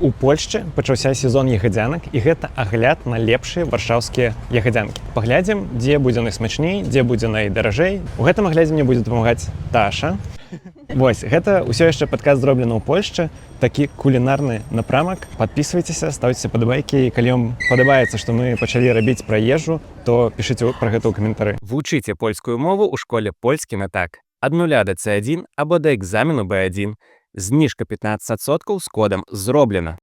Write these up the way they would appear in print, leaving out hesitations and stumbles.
У Польшчы пачаўся сезон ягадзянак, і гэта агляд на лепшыя варшаўскія ягадзянкі. Паглядзім, дзе будзе найсмачней, дзе будзе найдаражэй. У гэтым аглядзе мне будзе дапамагаць Таша. Вось, гэта ўсё яшчэ падкаст зроблена ў Польшчы, такі кулінарны напрамак. Падпісвайцеся, ставьце падабайкі, і калі вам падабаецца, што мы пачалі рабіць пра ежу, то пішыце пра гэта ў каментары. Вучыце польскую мову ў школе польскі на так. Ад 0 до C1 або да экзамену B1. Зніжка 15% з кодам «Зроблена».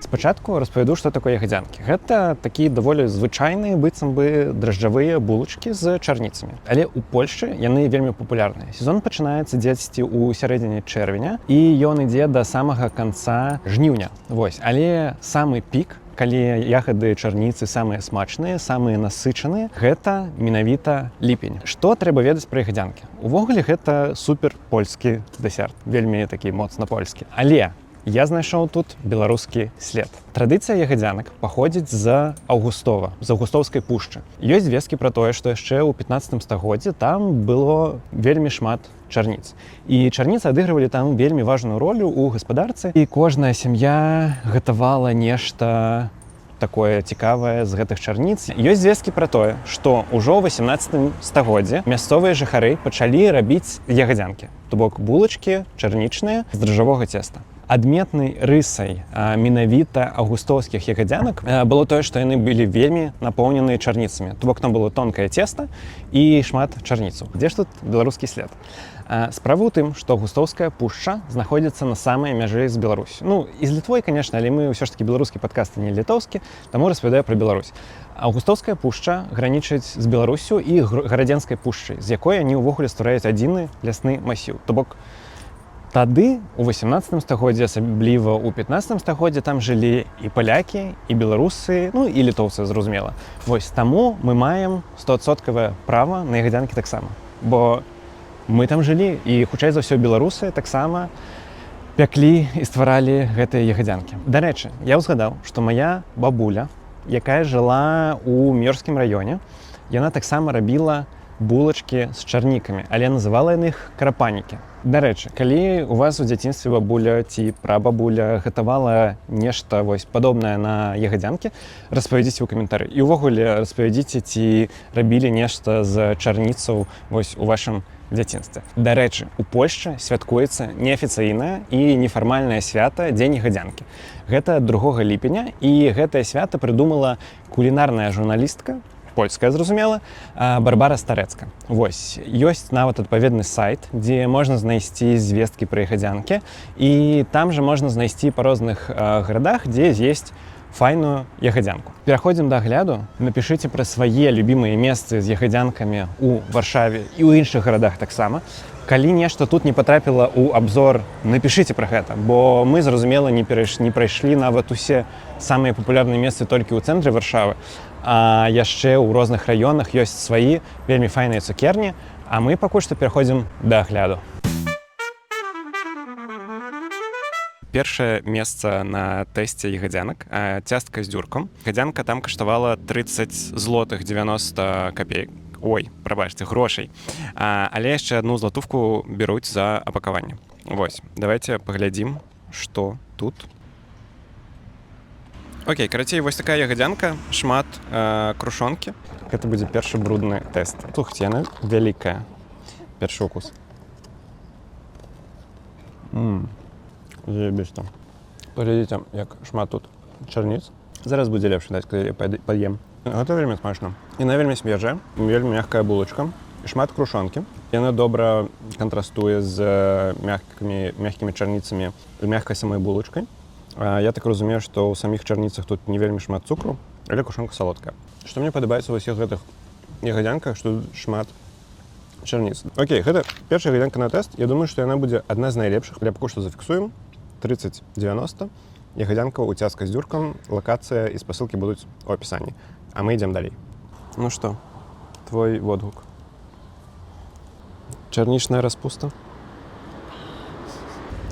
Спачатку распавяду, што такое ягадзянкі. Гэта такія даволі звычайныя, быццам бы дражджавыя булачкі з чарніцамі. Але ў Польшчы яны вельмі папулярныя. Сезон пачынаецца дзесьці ў сярэдзіне чэрвеня, і ён ідзе да самага канца жніўня. Вось, але самы пік, калі ягады чарніцы самыя смачныя, самыя насычаныя, гэта менавіта ліпень. Што трэба ведаць пра ягадзянкі? Увогуле гэта супер польскі дэсерт, вельмі такі моцна польскі. Але я знайшоў тут беларускі след. Традыцыя ягадзянак паходзіць з Аўгустова, з Аўгустоўскай пушчы. Ёсць звесткі пра тое, што яшчэ ў 15 стагоддзі там было вельмі шмат чарніц. І чарніцы адыгрывалі там вельмі важную ролю ў гаспадарцы, і кожная сям'я гатавала нешта такое цікавае з гэтых чарніц. Ёсць звесткі пра тое, што ўжо ў 18 стагоддзі мясцовыя жыхары пачалі рабіць ягадзянкі, то бок булачкі чарнічныя з дрыжджавога цеста. Адметнай рысай менавіта аўгустоўскіх ягадзянак было тое, што яны былі вельмі напоўненыя чарніцамі. То бок там было тонкае цеста і шмат чарніцаў. Дзе ж тут беларускі след? Справа ў тым, што Аўгустоўская пушча знаходзіцца на самай мяжы з Беларусю. Ну, і з Літвой, канешне, але мы ўсё ж такі беларускі падкаст, а не літоўскі, таму распавядаю пра Беларусь. Аўгустоўская пушча гранічыць з Беларусю і Гарадзенскай пушчай, з якой яны ўвогуле ствараюць адзіны лясны масіў. То бок тады, у 18 стагоддзі, асабліва ў 15 стагоддзі, там жылі і палякі, і беларусы, ну і літоўцы, зразумела. Вось таму мы маем 100% права на ягадзянкі таксама. Бо мы там жылі, і хутчэй за ўсё беларусы таксама пяклі і стваралі гэтыя ягадзянкі. Дарэчы, я ўзгадаў, што мая бабуля, якая жыла ў Мёрскім раёне, яна таксама рабіла булачкі з чарнікамі, але называла яны іх крапанікі. Дарэчы, калі у вас у дзяцінстве бабуля ці прабабуля гатавала нешта вось падобнае на ягадзянкі, распавядзіце ў каментары. І ўвогуле распавядзіце, ці рабілі нешта з чарніцаў вось у вашым дзяцінстве. Дарэчы, у Польшчы святкуецца неафіцыйнае і нефармальнае свята Дзень ягадзянкі. Гэта 2 ліпеня, і гэтае свята прыдумала кулінарная журналістка, польская, зразумела, Барбара Старэцка. Вось, ёсць нават адпаведны сайт, дзе можна знайсці звесткі пра ягадзянкі, і там жа можна знайсці па розных гарадах, дзе з'есць файную ягадзянку. Пераходзім да агляду. Напішыце пра свае любімыя месцы з ягадзянкамі ў Варшаве і ў іншых гарадах таксама. Калі нешта тут не патрапіла ў абзор, напішыце пра гэта, бо мы, зразумела, не прайшлі нават усе самыя папулярныя месцы толькі ў цэнтры Варшавы, а яшчэ ў розных раёнах ёсць свае вельмі файныя цукерні, а мы пакуль што пераходзім да агляду. Першае месца на тэсце ягадзянак – цястка з дзюркам. Ягадзянка там каштавала 30 злотых 90 копеек. Ой, прабачце, грошай. Але яшчэ одну златувку бяруць за апакаванне. Вось, давайте паглядзім, што тут. Окей, карацей, вось такая ягадзянка, шмат крушонкі. Гэта будзе першы брудны тэст. Слухайце, яна вялікая. Першы укус. Заебісь там. Паглядзіце, як шмат тут чарніц. Зараз будзе лепш даць, калі я пад'ем. Гэта вельмі смачна. Яна вельмі свежая, вельмі мяккая булачка, шмат крушонкі. Яна добра кантрастуе з мяккімі чарніцамі, з мяккай самой булачкай. Я так разумею, што ў саміх чарніцах тут не вельмі шмат цукру, але крушонка салодкая. Што мне падабаецца ва ўсіх гэтых ягадзянках, што шмат чарніц. Окей, гэта першая ягадзянка на тэст. Я думаю, што яна будзе адна з найлепшых. Але пакуль што зафіксуем. 30,90. Ягадзянка ў цястка з дзюркам. Лакацыя і спасылкі будуць у апісанні. А мы ідзем далей. Ну што, твой водгук? Чарнічная распуста?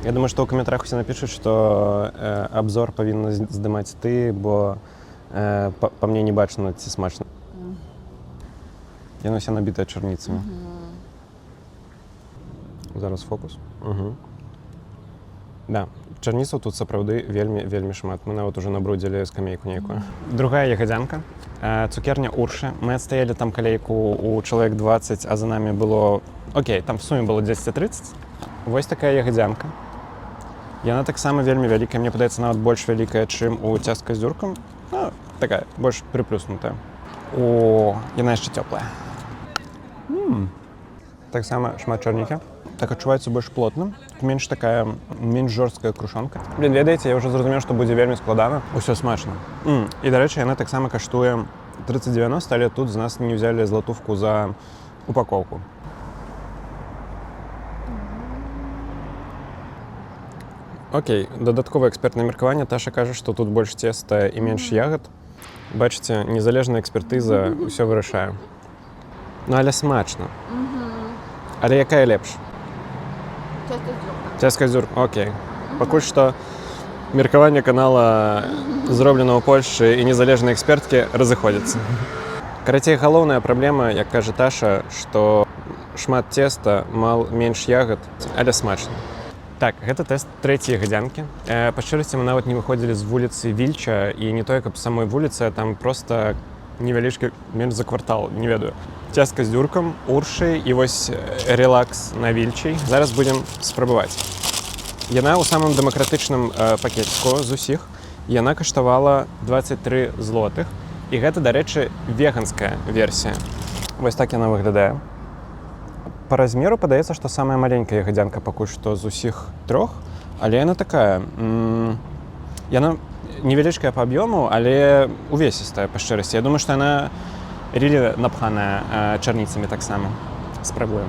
Я думаю, што ў каментарах усе напішуць, што абзор павінна здымаць ты, бо па мне не бачна, ці смачна. яно ўсё набітае чарніцамі. Зараз фокус. Да, чарніцаў тут сапраўды вельмі шмат. Мы нават ужо набрудзілі скамейку нейкую. Другая ягадзянка. Цукерня Уршы. Мы адстаялі там калейку у чалавек 20, а за намі было... Окей, там в суме было 10-30. Вось такая ягадзянка. Яна таксама вельмі вялікая. Мне падаецца, нават больш вялікая, чым у цястка з дзюркам. Ну, такая, больш прыплюснутая. О, яна яшчэ цёплая. Таксама шмат чарнікі. Так адчуваецца больш плотным, менш жорсткая крушонка. Блін, ведаеце, я ўжо зразумеў, што будзе вельмі складана. Усё смачна. І, дарэчы, яна таксама каштуе 30,90, але тут з нас не ўзялі златувку за упакоўку. Окей, дадатковае экспертнае меркаванне. Таша кажа, што тут больш цеста і менш ягад. Бачыце, незалежная экспертыза ўсё вырашае. Ну, але смачна. Але якая лепш? Цястка з дзюркам. Окей. Пакуль што меркаванне канала зроблена ў Польшчы і незалежныя эксперткі разыходзяцца. Карацей, галоўная праблема, як кажа Таша, што шмат цеста, менш ягад, але смачна. Так, гэта тэст трэцяй ягадзянкі. Па шчырасці, мы нават не выходзілі з вуліцы Вільча, і не тое, каб самой вуліцы, а там проста невялічкі, менш за квартал, не ведаю. Цястка з дзюркам, Уршы і вось релакс на Вільчай. Зараз будзем спрабаваць. Яна ў самым дэмакратычным пакетку з усіх. Яна каштавала 23 злотых. І гэта, дарэчы, веганская версія. Вось так яна выглядае. Па размеру падаецца, што самая маленькая ягадзянка пакуль што з усіх трох, але яна такая. Яна невялічкая па аб'ёму, але увесістая, па шчырасці. Я думаю, што яна рілі напханая чарніцамі таксама. Спрабуем.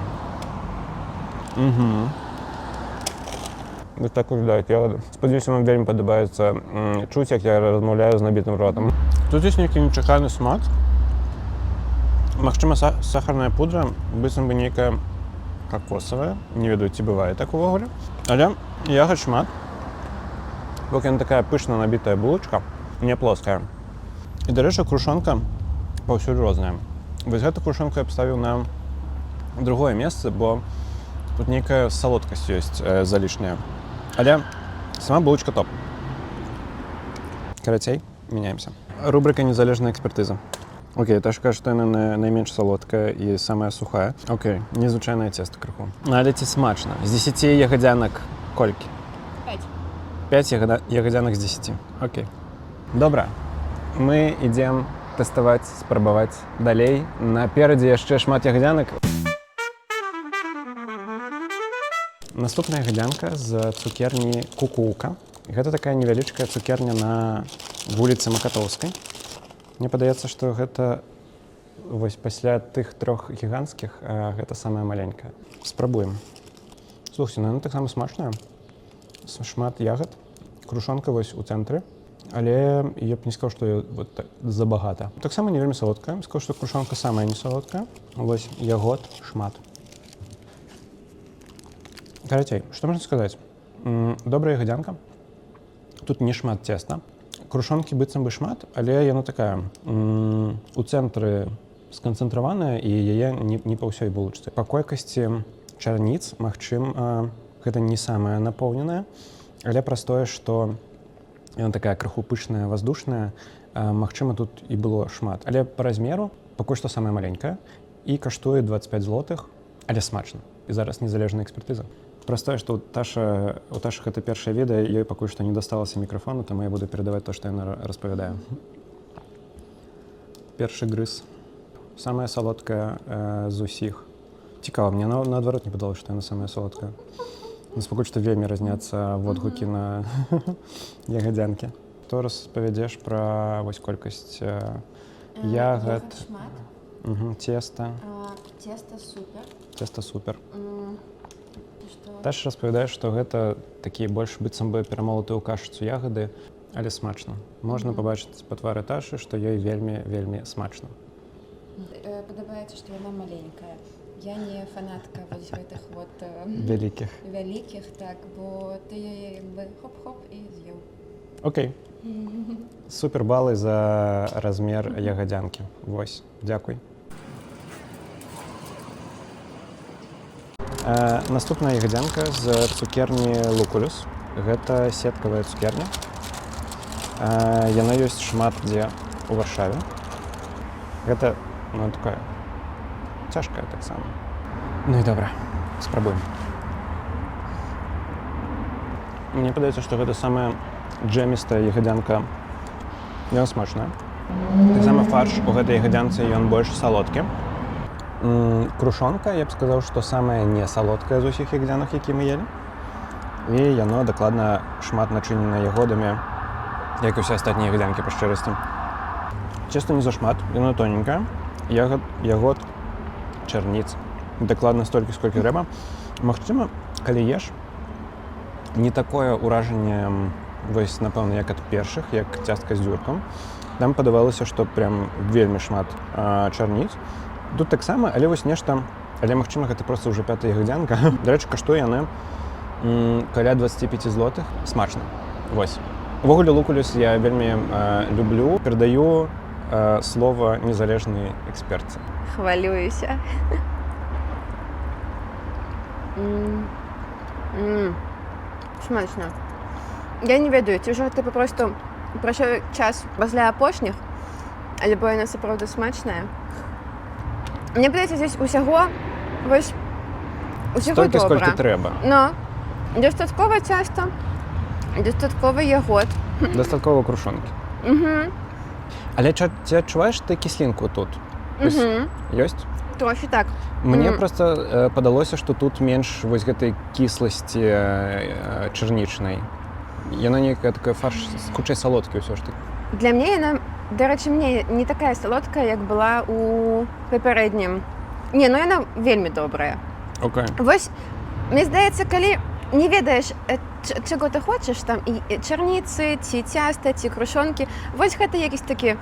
Вось так выглядаюць ягады. Спадзяюся, вам вельмі падабаецца чуць, як я размаўляю з набітым ротам. Тут ёсць нейкі нечаканы смак. Магчыма, сахарная пудра, быццам бы нейкая кокосавая. Не ведаю, ці бывае так увогуле. Але ягад шмат. Бо яна такая пышна набітая булачка, не плоская. І, дарэчы, крушонка паўсюль розная. Вось гэту крушонку я паставіў на другое месца, бо тут нейкая салодкасць ёсць залішняя. Але сама булачка топ. Карацей, мяняемся. Рубрика «Незалежная экспертыза». Окей, Таша кажа, што яна найменш салодкая і самая сухая. Окей, незвычайнае цеста крыху. Але ці смачна? З 10 ягадзянак колькі? 5 ягадзянак з 10. Окей. Добра. Мы ідзем тэставаць, спрабаваць далей. Наперадзе яшчэ шмат ягадзянак. Наступная ягадзянка з цукерні Кукулка. Гэта такая невялічкая цукерня на вуліцы Макатоўскай. Мне падаецца, што гэта вось пасля тых трох гіганцкіх гэта самая маленькая. Спрабуем. Слухайце, яна таксама смачная. Шмат ягад. Крушонка вось у цэнтры. Але я б не сказаў, што я вот так забагата. Таксама не вельмі салодкая. Сказаў, што крушонка самая не салодкая. Вось ягод шмат. Карацей, што можна сказаць? Добрая ягадзянка. Тут не шмат цеста. Крушонкі быццам бы шмат, але яна такая у цэнтры сканцэнтраваная і яе не па ўсёй булачцы. Па колькасці чарніц, магчыма, гэта не самая напоўненая, але праз тое, што яна такая крыху пышная, воздушная, магчыма, тут і было шмат. Але па размеру пакуль што самая маленькая і каштуе 25 злотых, але смачна. І зараз незалежная экспертыза. Праз тое, што у Ташы гэта першае відэа, ёй пакуль што не дасталася мікрафону, таму я буду перадаваць то, што яна распавядае. Першы грыз. Самая салодкая з усіх. Цікава, мне наадварот не падалося, што яна самая солодкая. Нас пакуль што вельмі разняцца водгукі на ягадзянкі. Што распавядзеш пра вось колькасць ягад, цеста? Цеста супер. Цеста супер. Таша распавядае, што гэта такія больш быццам бы перамолатыя ў кашыцу ягады, але смачна. Можна пабачыць па твары Ташы, што ёй вельмі смачна. Падабаецца, што яна маленькая. Я не фанатка вось гэтых вот вялікіх, так, бо ты яе як бы хоп-хоп і з'еў. Окей. Супер балы за размер ягадзянкі. Вось, дзякуй. Наступная ягадзянка з цукерні Лукулюс. Гэта сеткавая цукерня. Яна ёсць шмат дзе ў Варшаве. Гэта, такая цяжкая таксама. Ну і добра, спрабуем. Мне падаецца, што гэта самая джэмістая ягадзянка. Яна смачная. Таксама фарш у гэтай ягадзянцы ён больш салодкі. Крушонка, я б сказаў, што самая не салодкая з усіх ягадзянак, які мы елі. І яно дакладна шмат начынена ягодамі, як і ўсе астатнія ягадзянкі, па шчырасці. Цеста не зашмат, яно тоненькае. Ягод, чарніц. Дакладна столькі, сколькі трэба. Магчыма, калі еш, не такое ўражанне, вось, напэўна, як ад першых, як цястка з дзюркам. Нам падавалася, што прям вельмі шмат чарніц. Тут таксама, але вось нешта, але, магчыма, гэта проста ўжо пятая ягадзянка. Дарэчы, каштуе яны каля 25 злотых. Смачна. Вось. Увогуле, Лукулюс я вельмі люблю. Перадаю слово незалежнай экспертцы. Хвалююся. Смачна. Я не ведаю, ці ўжо типу просто пройшов час пасля апошніх, альбо яна сапраўды смачная. Мне падаецца, здесь усяго вось усяго столькі, добра. сколькі трэба. Но дастаткова цяста, дастаткова ягод. Дастаткова крушонкі. Але ці адчуваеш ты кіслінку тут? Ёсць? Трохі так. Мне проста падалося, што тут менш вось гэтай кісласці чарнічнай. Яна нейкая такая фарш, хутчэй салодкі ўсё ж такі. Для мяне яна, дарэчы, мне не такая салодкая, як была у папярэднім. Не, яна вельмі добрая. Окей. Вось, мне здаецца, калі не ведаеш, чаго ты хочаш, там і чарніцы, ці цяста, ці крушонкі, вось гэта якісь такі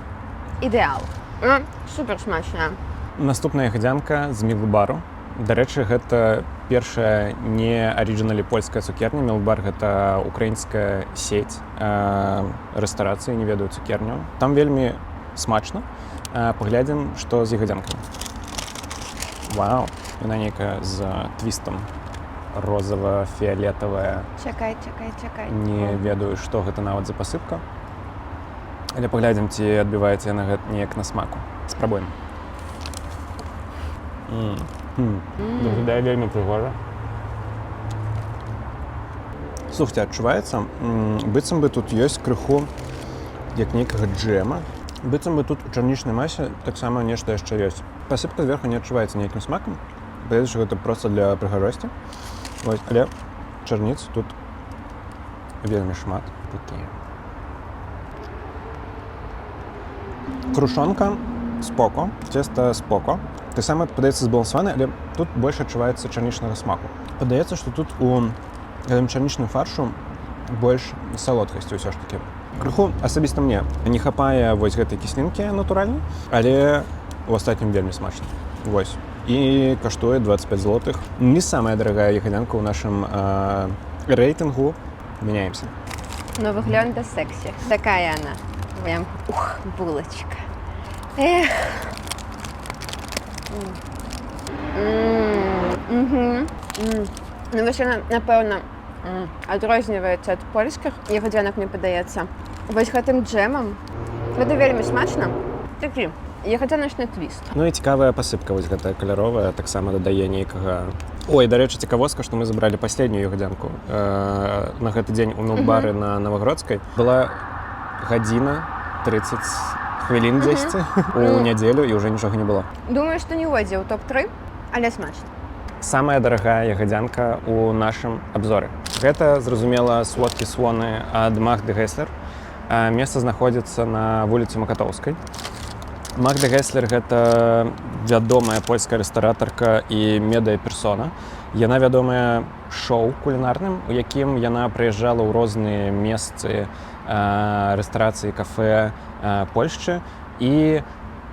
ідэал. Супер смачная. Наступная ягадзянка з Мілк-бару. Дарэчы, гэта першая не арыджыналі польская цукерня. Мілк-бар гэта украінская сеть рэстарацыі, не ведаю цукерню. Там вельмі смачна. Паглядзім, што з ягадзянкамі. Вау, яна нейкая з твістам. Розава-фіялетавая. Чакай. Не ведаю, што гэта нават за пасыпка. Але паглядзім, ці адбіваецца яна неяк на смаку. Спрабуем. Выглядае вельмі прыгожа. Слухайте, адчуваецца, быццам бы тут ёсць крыху як нейкага джэма. Быццам бы тут у чарнічнай масе таксама нешта яшчэ ёсць. Пасыпка зверху не адчуваецца нейкім смакам. Падаецца, што гэта проста для прыгажосці. Вось, але чарніц тут вельмі шмат. Такія. Крушонка споко, цеста споко. Таксама падаецца збалансаваны, але тут больш адчуваецца чарнічнага смаку. Падаецца, што тут у гэтым чарнічным фаршу больш салодкасці ўсё ж такі. Крыху асабіста мне не хапае вось гэтай кіслінкі натуральнай, але у астатнім вельмі смачна. Вось. І каштуе 25 злотых. Не самая дарагая ягадзянка ў нашым рэйтынгу. Мяняемся. Но выгляда сексі. Такая яна. Прям, булочка. Эх. Ну, вось яна, напэўна, адрозніваецца ад польскіх ягадзянак, мне падаецца. Вось гэтым джэмам. Гэта вельмі смачна. Такі ягадзяначны твіст. Ну і цікавая пасыпка, вось гэтая каляровая, таксама дадае нейкага... Ой, дарэчы, цікавостка, што мы забралі паследнюю ягадзянку на гэты дзень у Мілк-бары на Навагродскай. Была гадзіна 30 хвілін 10 у нядзелю, і ўжо нічога не было. Думаю, што не ўвойдзе ў топ-3, але смачна. Самая дарагая ягадзянка ў нашым абзоры. Гэта, зразумела, Сводкі Своны ад Магды Гэслер. Месца знаходзіцца на вуліцы Макатоўскай. Магда Гэслер – гэта вядомая польская рэстаратарка і медыа-персона. Яна вядомая шоу кулінарным, у якім яна прыязджала ў розныя месцы рэстарацыі, кафэ Польшчы і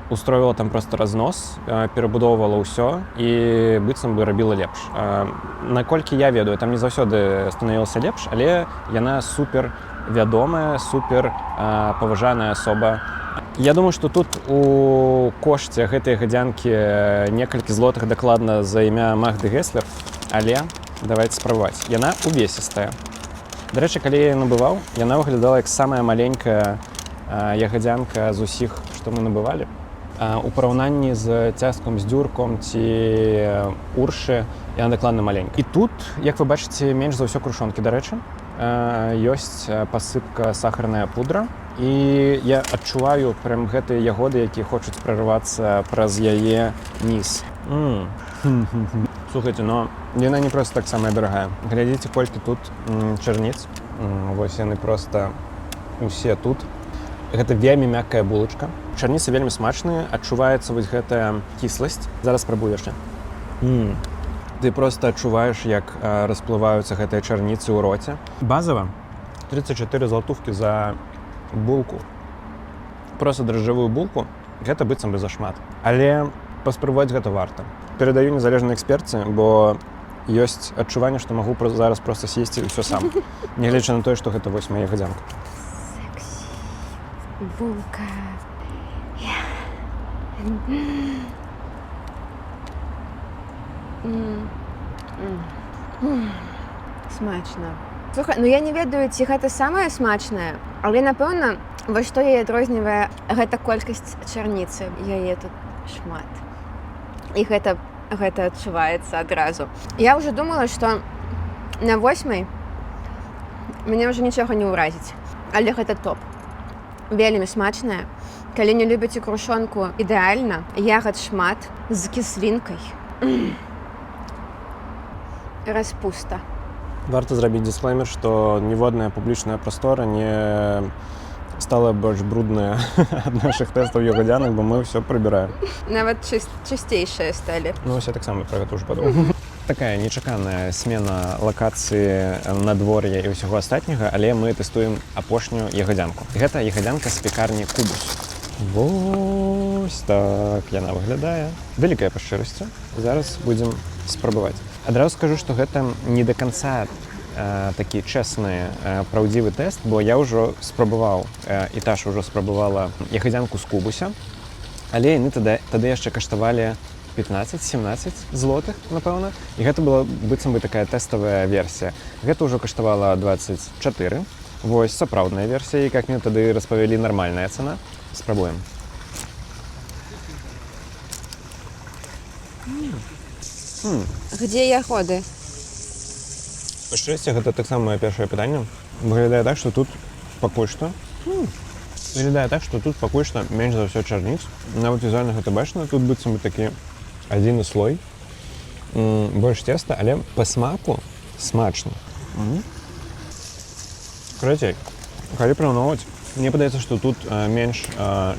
устроіла там проста разнос, перабудоўвала ўсё і быццам бы рабіла лепш. Наколькі я ведаю, там не заўсёды станавілася лепш, але яна супер вядомая, супер паважаная асоба. Я думаю, што тут у кошце гэтай ягадзянкі некалькі злотых дакладна за імя Магды Гэслер. але давайте спрабаваць. Яна увесістая. Дарэчы, калі я набываў, яна выглядала як самая маленькая ягадзянка з усіх, што мы набывалі. У параўнанні з цяском, з дзюрком ці уршы яна дакладна маленькая. І тут, як вы бачыце, менш за ўсё крушонкі, дарэчы. Ёсць пасыпка сахарная пудра. І я адчуваю прям гэтыя ягоды, якія хочуць прарвацца праз яе ніз. Слухайце, но яна не проста так самая дарагая. Глядзіце, колькі тут чарніц. Вось яны проста усе тут. Гэта вельмі мяккая булачка. Чарніцы вельмі смачныя, адчуваецца вось гэтая кісласць. Зараз спрабую яшчэ. Ты проста адчуваеш, як расплываюцца гэтыя чарніцы ў роце. Базава 34 златувкі за булку. Проста дражджавую булку. Гэта быццам бы зашмат. Але паспрабаваць гэта варта. Перадаю незалежнай эксперце, бо ёсць адчуванне, што магу зараз проста сесці ўсё сам. Нягледзячы на тое, што гэта вось мая ягадзянка. Булка. Смачна. Слухай, ну я не ведаю, ці гэта самае смачнае, але напэўна, вось што яе адрознівае, гэта колькасць чарніцы. Яе тут шмат. І гэта адчуваецца адразу. Я ўжо думала, што на 8-й мяне ўжо нічога не ўразіць, але гэта топ. Вельмі смачная. Калі не любіце крушонку, ідэальна. Ягад шмат з кіслінкай. Распуста. Варта зрабіць дисклеймер, што ніводная публічная прастора не стала больш брудная ад нашых тэстаў ягадзянак, бо мы ўсё прыбіраем. Нават чысцейшыя сталі. Ну, вось я таксама пра гэта ўжо падумаў. Такая нечаканая смена лакацыі, надвор'я і ўсяго астатняга, але мы тэстуем апошнюю ягадзянку. Гэта ягадзянка з пекарні Кубус. Вось так яна выглядае. Вялікая па шчырасці. Зараз будзем спрабаваць. Адразу скажу, што гэта не да канца такі чэсны, праўдзівы тэст, бо я ўжо спрабаваў, і Таша ўжо спрабавала ягадзянку з Кубуся, але яны тады яшчэ каштавалі 15-17 злотых, напэўна. І гэта была быццам бы такая тэставая версія. Гэта ўжо каштавала 24. Вось сапраўдная версія, і як мне тады распавялі, нармальная цана. Спрабуем. Где ягоды? Па шчасці, гэта таксама маё першае пытанне. Выглядае так, што тут пакуль што менш за ўсё чарніц. Нават візуальна гэта бачна, тут быццам бы такі адзіны слой. Больш цеста, але па смаку смачна. Карацей, калі параўноўваць, мне падаецца, што тут менш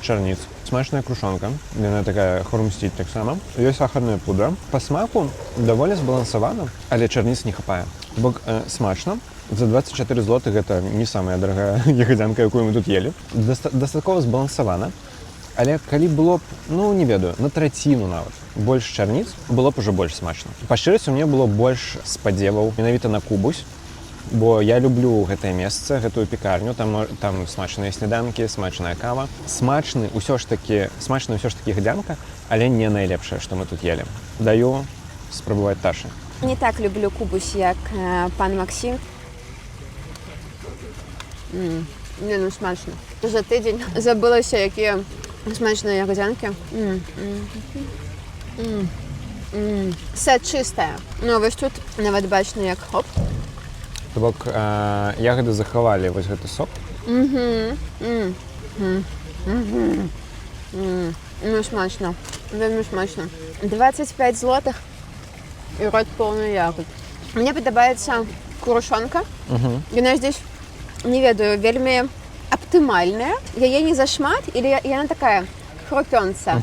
чарніц. Смачная крушонка, яна такая хрумсціць таксама. Ёсць сахарная пудра. Па смаку даволі збалансавана, але чарніц не хапае. Бок смачна. За 24 злотых гэта не самая дарагая ягадзянка, якую мы тут елі. Дастаткова збалансавана. Але калі было б, ну, не ведаю, на траціну нават больш чарніц, было б ужо больш смачна. Па шчырасці, у мне было больш спадзеваў менавіта на Кубусь, бо я люблю гэтае месца, гэтую пекарню, там смачныя сняданкі, смачная кава. Смачная ўсё ж такі ягадзянка, але не найлепшае, што мы тут елі. Даю спрабаваць Таше. Не так люблю Кубусь, як пан Максім. Не, ну смачна. За тыдзень забылася, якія смачныя ягадзянкі. Все чыстае. Ну, вось тут нават бачна, як хоп. То бок ягады захавалі вось гэты сок. Ну, смачна. Вельмі смачна. 25 злотых і рот поўны ягод. Мне падабаецца крушонка. Яна здесь, не ведаю, вельмі аптымальная. Яе не зашмат, или яна такая хрупёнца.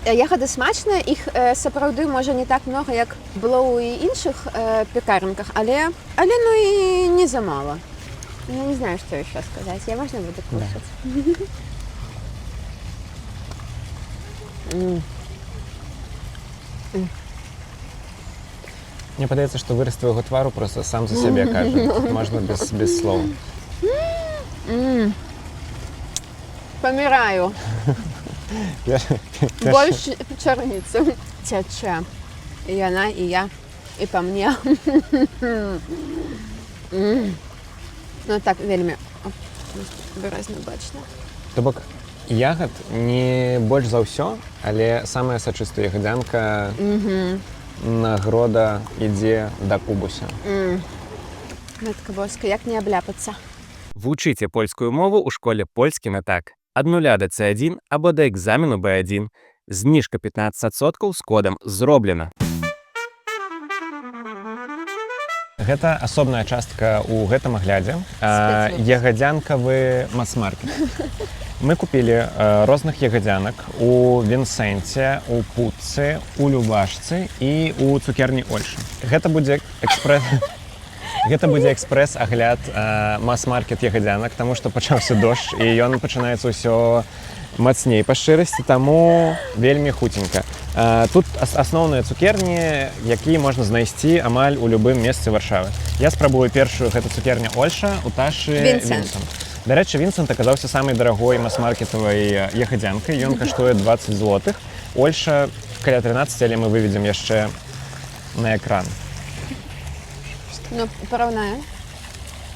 Ягады смачныя, іх сапраўды можа не так много, як было ў іншых пекарніках, але ну і не замала. Я не знаю, что еще сказать. Я можно буду кушать? Мне падаецца, што выраз твайго твару просто сам за сябе кажа. Можна без слоў. Помираю. Больше чарніцы. Цячэ. І яна, і я. і па мне. Ну так, вельмі выразна бачна. То бок ягад не больш за ўсё, але самая сачыстая ягадзянка нагрода ідзе да кубуся. Матка боска, як не абляпацца. Вучыце польскую мову ў школе польскі на так. Ад 0 да C1 або да экзамену B1. Зніжка 15% з кодам «Зроблена». Гэта асобная частка ў гэтым аглядзе. Ягадзянкавы мас-маркет. Мы купілі розных ягадзянак у Вінсэнце, у Путцы, у Любашцы і у цукерні Ольшы. Гэта будзе экспрэс-агляд мас-маркет ягадзянак, таму што пачаўся дождж, і ён пачынаецца ўсё мацней па шчырасці, таму вельмі хуценька. Тут асноўныя цукерні, якія можна знайсці амаль у любым месцы Варшавы. Я спрабую першую, гэта цукерня Ольша, у Ташы Вінсент. Да рэчы, Вінсент аказаўся самай дарагой мас-маркетавай ягадзянкай, ён каштуе 20 злотых. Ольша каля 13, але мы выведзем яшчэ на экран. Ну, параўнаем.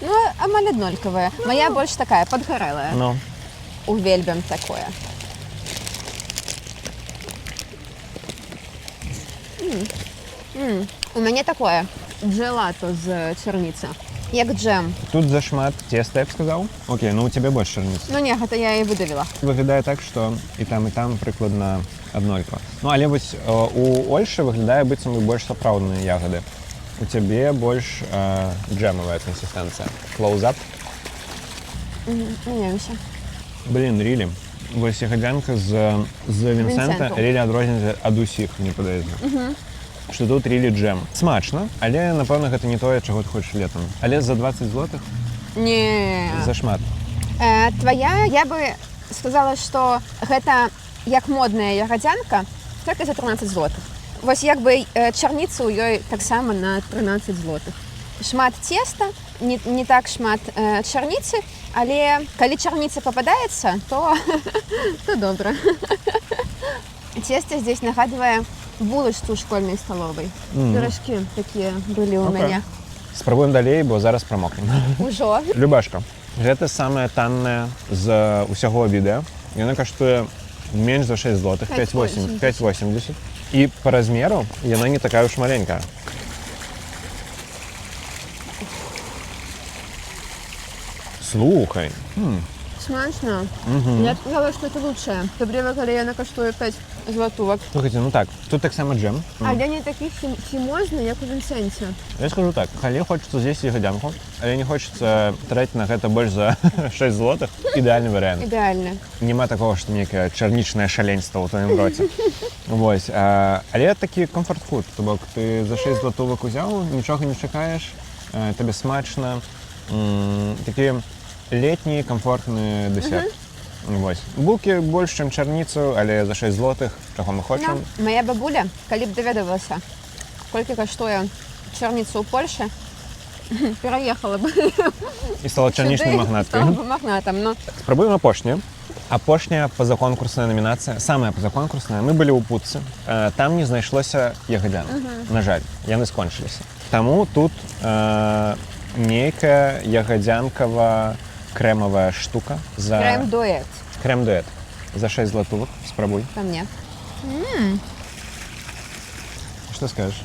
Ну, амаль аднолькавая. Моя больш такая, падгарэлая. Ну. Увельбям такое. У мяне такое джелато з чарніцы. Як джем. Тут зашмат цеста, я б сказаў. Окей, ну у цябе больш чарніцы. Ну не, гэта я і выдавіла. Выглядае так, што і там прыкладна аднолькава. Ну, але вось у Ольшы выглядае быццам і больш сапраўдныя ягады. У цябе больш джемавая кансістэнцыя. Close-up. Меняемся. Блін, рілі. Вось ягадзянка з Вінсента рілі адрозніваецца ад усіх, мне падаецца. Што тут рілі джем. Смачна, але, напэўна, гэта не тое, чаго ты хочаш летам. Але за 20 злотых? Не. Зашмат. Твоя, я бы сказала, што гэта як модная ягадзянка, толькі за 13 злотых. Вось як бы чарніца ў ёй таксама на 13 злотых. Шмат цеста, не так шмат чарніцы, але калі чарніца попадаецца, то добра. Цеста здесь нагадвае булачку ў школьнай сталовай. Піражкі такія былі ў мяне. Спрабуем далей, бо зараз прамокнем. Ужо. Любашка, гэта самая танная з усяго відэа. Яна каштуе менш за 6 злотых, 5,80. І па размеру яна не такая уж маленькая. Слухай. Смачно. Я сказала, что это лучшее. То время, коли яна каштуе 5 злотувок. Слухайте, ну так, тут таксама джем. Але не такі хімозны, як у Вінсенце. Я скажу так, калі хочацца з'есці ягадзянку, але не хочацца траціць на гэта больш за 6 злотых, ідэальны варыянт. Ідэальны. Нема такого, што нейкае чарнічнае шаленства ў тваім роце. Вось, але такі комфорт-фуд, то бок ты за 6 злотувок узяў, нічога не чакаеш, табе смачна, такі летні комфортны дэсерт. Вось. Булкі больш, чым чарніцу, але за 6 злотых, чаго мы хочам. Моя бабуля, калі б даведавалася, колькі каштуе чарніца ў Польшы, пераехала б. І стала чарнічнай магнаткай. Стала б магнатам, ну. Спрабуем апошнюю. Апошняя пазаконкурсная намінацыя, самая пазаконкурсная. Мы былі ў Путцы. Там не знайшлося ягадзянак. На жаль, яны скончыліся. Таму тут нейкая ягадзянкава крэмавая штука за... Крем-дуэт. Крем-дуэт. За 6 злотувок. Спрабуй. По мне. Что скажешь?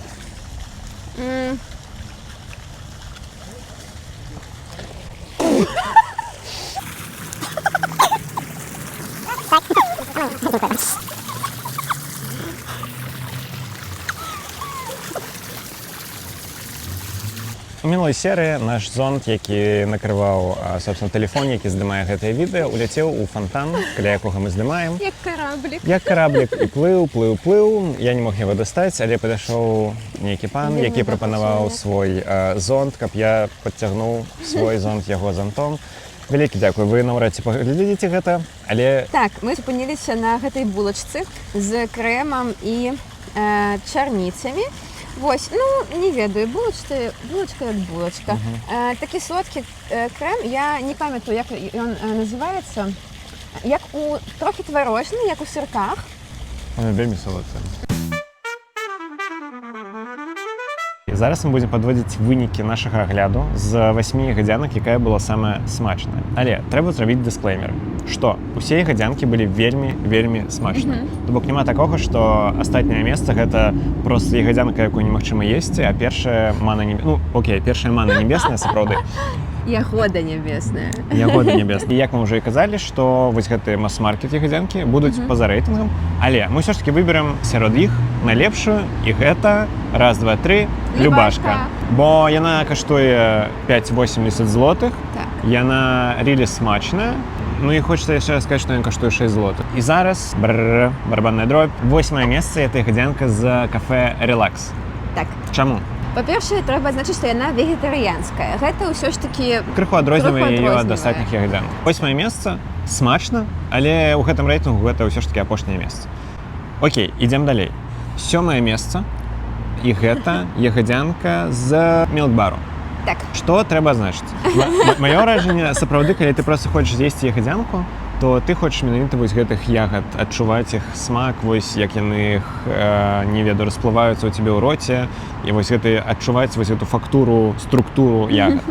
У мінулай серыі наш зонд, які накрываў, собственно, тэлефон, які здымае гэтае відэо, уляцеў у фонтан, каля якога мы здымаем. Як караблік. Як караблік. І плыў. Я не мог яго дастаць, але падышоў нейкі пан, які прапанаваў свой зонд, каб я падцягнуў свой зонд яго зонтом. Вялікі дзякуй, вы наўрад ці паглядзіце гэта, але... Так, мы спыніліся на гэтай булачцы з крэмам і чарніцамі. Вось, ну, не ведаю, булачка як булачка. Такі сладкі крэм, я не памятаю, як ён называецца. Як у трохі тварожны, як у сырках. Вельмі салодкі. зараз мы будзем падводзіць вынікі нашага агляду з 8 ягадзянак, якая была самая смачная. Але трэба зрабіць дысклеймер, што усе ягадзянкі былі вельмі смачныя. То бок няма такога, што астатняе месца гэта проста ягадзянка, якую немагчыма есці, а першая мана першая мана небесная сапраўды. Ягода нябесная. Ягода небесная. І як мы ўжо і казалі, што вось гэтыя мас-маркет ягадзянкі будуць па-за рэйтынгам, але мы ўсё ж таки выберем сярод іх найлепшую, і гэта раз, два, тры, Любашка. Бо яна каштуе 5,80 злотых, Так. яна рілі смачная, ну і хочется яшчэ сказаць, што яна каштуе 6 злотых. І зараз, барабанная дробь, 8е месца — это ягадзянка з кафе «Релакс». Так. Чаму? Па-першае, трэба адзначыць, што яна вегетарыянская. Гэта ўсё ж такі Крыху адрознівае яе ад астатніх ягадзянак. 8е месца смачна, але ў гэтым рэйтынгу гэта ўсё ж такі апошняе месца. Окей, ідзем далей. 7е месца, і гэта ягадзянка з мілк-бару. Так. Што трэба азначыць? Маё ўражанне, сапраўды, калі ты проста хочаш з'есці ягадзянку, то ты хочаш менавіта вось гэтых ягад, адчуваць іх смак, вось як яны іх, не ведаю, расплываюцца ў цябе ў роце, і вось гэта адчуваць вось гэту фактуру, структуру ягад.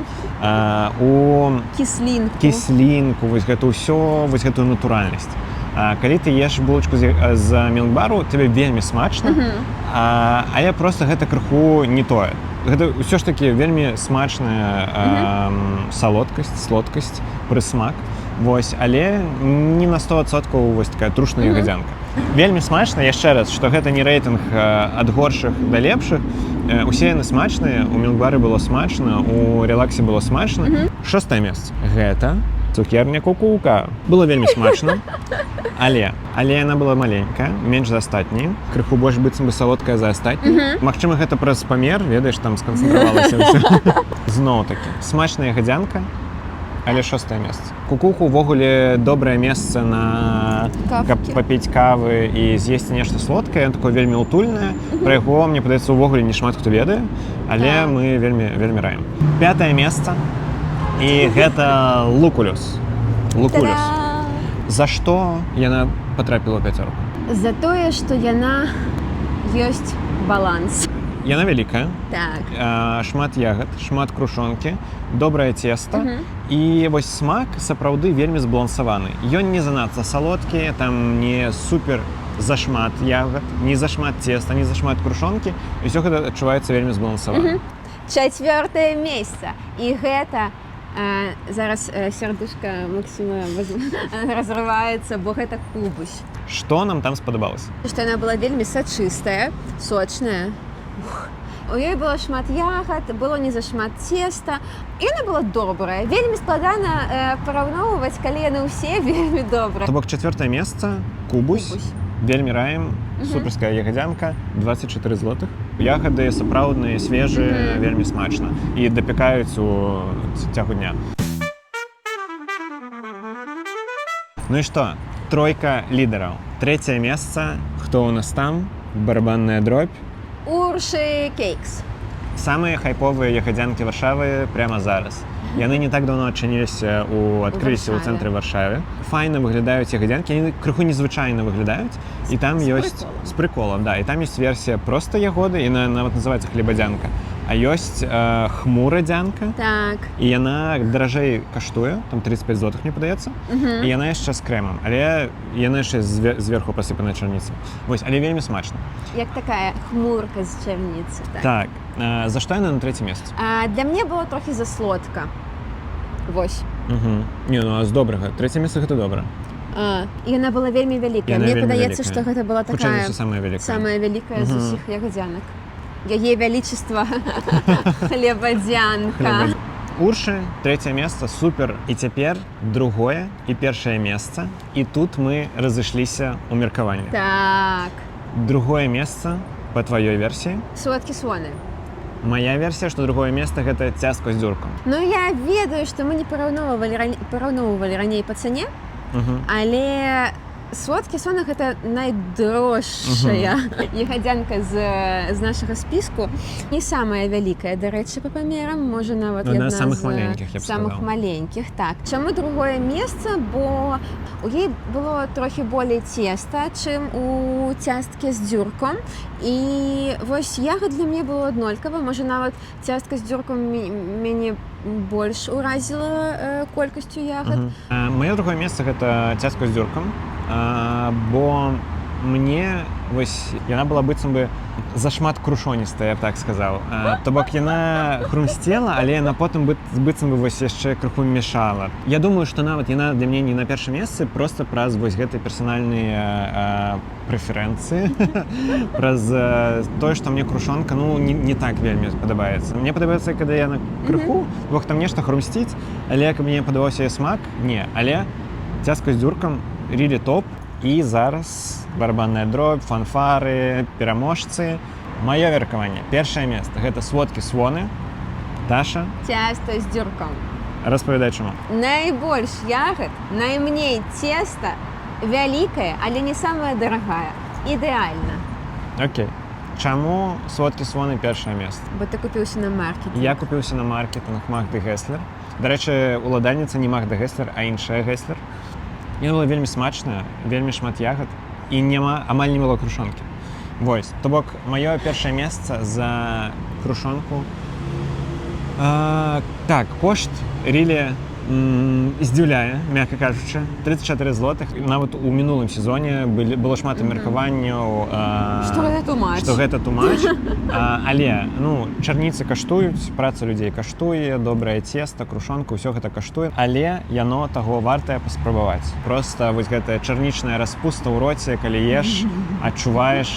У кіслінку, вось гэта ўсё, вось гэтую натуральнасць. Калі ты еш булачку з мілк-бару, тебе вельмі смачна, але проста гэта крыху не тое. Гэта ўсё ж такі вельмі смачная салодкасць, слодкасць, прысмак. Вось, але не на 100% вось такая трушная ягадзянка. Вельмі смачна, яшчэ раз, што гэта не рэйтынг ад горшых да лепшых. Усе яны смачныя, у мілк-бары было смачна, у релаксе было смачна. 6е месца. Гэта цукерня кукулка. Было вельмі смачна, але яна была маленькая, менш за астатнія, крыху больш быццам бы салодкая за астатнія. Магчыма, гэта праз памер, ведаеш, там сканцэнтравалася ўсё. Зноў-такі, смачная ягадзянка, але 6е месца. Кукулку ўвогуле добрае месца на каб папіць кавы і з'есці нешта солодкае, такое вельмі утульнае. Пра яго, мне падаецца, увогуле не шмат хто ведае, але мы вельмі раім. 5е месца, і гэта лукулюс. Лукулюс. За што яна патрапіла ў пяцёрку? За тое, што яна ёсць баланс. Яна вялікая, Так. шмат ягад, шмат крушонкі, добрае цеста, і вось смак сапраўды вельмі збалансаваны. Ён не занадта салодкі, там не супер зашмат ягад, не зашмат цеста, не зашмат крушонкі, і ўсё гэта адчуваецца вельмі збалансавана. 4е месца, і гэта зараз сярдушка Максіма разрываецца, бо гэта кубусь. Што нам там спадабалася? Што яна была вельмі сачыстая, сочная. У ёй было шмат ягад, было не зашмат цеста, і яна была добрая. Вельмі складана параўноўваць, калі яны ўсе вельмі добрыя. То бок 4е месца, кубусь. Вельмі раім, суперская ягадзянка, 24 злотых. Ягады сапраўдныя, свежыя, вельмі смачна. І дапякаюць у цягу дня. Ну і што? 3 лідараў. 3е месца. Хто ў нас там? Барабанная дробь. Уршы Кейкс. Самыя хайповыя ягадзянкі Варшавы прямо зараз. Яны не так давно адчыніліся адкрыліся ў цэнтры Варшавы. Файна выглядаюць ягадзянкі, яны крыху незвычайна выглядаюць. І там ёсць з прыколам, да, і там ёсць версія проста ягоды, яна нават называецца хлебадзянка. А ёсць хмурадзянка. Так. І яна даражэй каштуе, там 35 злотых, мне падаецца. І яна яшчэ з крэмам, але яна яшчэ зверху прасыпаная чарніцай. Вось, але вельмі смачна. Як такая хмурка з чарніцы. Так. За што яна на 3е месцы? Для мне было трохі засладка. Вось. Не, ну а з добрага. 3е месца гэта добра. І яна была вельмі вялікая. Мне падаецца, што гэта была такая самая вялікая з усіх ягадзянак. Яе величество хлебадзянка. Уршы, 3е месца, супер. І цяпер 2е і 1е месца. І тут мы разышліся ў меркаванні. Так. 2е месца па тваёй версіі? Солодкі соны. Мая версія, што 2е месца гэта цяжка з дзюркам. Ну я ведаю, што мы не параўноўвалі раней па цане, але Сладкі сонах это найдорожшая ягадзянка з нашага спіску. Не самая вялікая, дарэчы, па памерам, можа нават Одна адна з самых з маленькіх, я б самых сказаў. маленькіх, так. Чаму другое месца, бо у ёй было трохі болей цеста, чым у цясткі з дзюрком. І вось ягад для мяне было аднолькава, можа нават цястка з дзюрком мяне больш уразіла колькасцю ягад. Маё другое месца гэта цястка з дзюркам, бо мне вось яна была быццам бы зашмат крушоністая, я б так сказаў. То бок яна хрумсцела, але яна потым быццам бы вось яшчэ крыху мешала. Я думаю, што нават яна для мяне не на першым месцы, проста праз вось гэтыя персанальныя прэферэнцыі, праз тое, што мне крушонка не так вельмі падабаецца. Мне падабаецца, калі яна крыху, бок там нешта хрумсціць, але каб мне падабаўся яе смак, не. Але цястка з дзюркам рілі топ. І зараз барабанная дробь, фанфары, пераможцы. Маё меркаванне. Першае месца гэта сладкі своны. Даша, Цяста з дзюрком. распавядай чаму. Найбольш ягад, наймней цеста, вялікае, але не самая дарагая. Ідэальна. Окей. Чаму сладкі своны першае месца? Бо ты купіўся на маркетинг. Я купіўся на маркетинг Магды Гэслер. Дарэчы, уладальніца не Магда Гэслер, а іншая Гэслер. Яна была вельмі смачная, вельмі шмат ягад і амаль не было крушонкі. Вось, то бок, маё першае месца за крушонку. Так, кошт рілі здзіўляе, мякка кажучы, 34 злотых. Нават у мінулым сезоне было шмат меркаванняў, што гэта тумач. Але чарніцы каштуюць, праца людзей каштуе, добрае цеста, крушонка, ўсё гэта каштуе. Але яно таго вартае паспрабаваць. Проста вось гэтая чарнічная распуста ў роце, калі еш, адчуваеш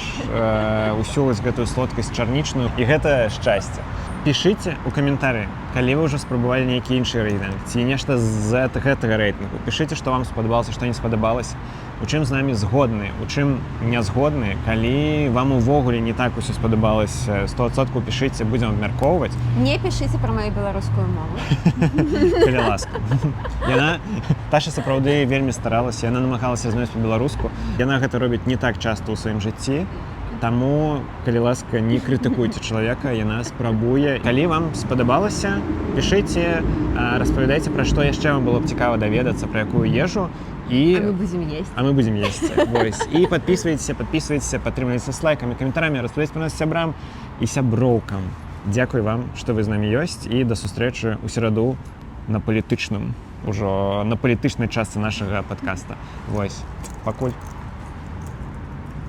усю вось гэтую сладкасць чарнічную, і гэта шчасце. Пішыце ў каментары, калі вы ўжо спрабавалі нейкі іншы рэйтынг, ці нешта з гэтага рэйтынгу. Пішыце, што вам спадабалася, што не спадабалася, у чым з намі згодны, у чым не згодны. Калі вам увогуле не так усё спадабалася, 100% пішыце, будзем абмяркоўваць. Не пішыце пра маю беларускую мову. Калі ласка. Таша сапраўды вельмі старалася, яна намагалася знаць па-беларуску. Яна гэта робіць не так часта ў сваім жыцці. Таму, калі ласка, не крытыкуйце чалавека, яна спрабуе. Калі вам спадабалася, пішыце, распавядайце, пра што яшчэ вам было б цікава даведацца, пра якую ежу. А мы будзем есці. А мы будзем есці. Вось. І падпісвайцеся, падтрымлівайце з лайкамі, каментарамі, распавядайце пра нас сябрам і сяброўкам. Дзякуй вам, што вы з намі ёсць, і да сустрэчы ў сераду на палітычнай частцы нашага падкаста. Вось. Пакуль.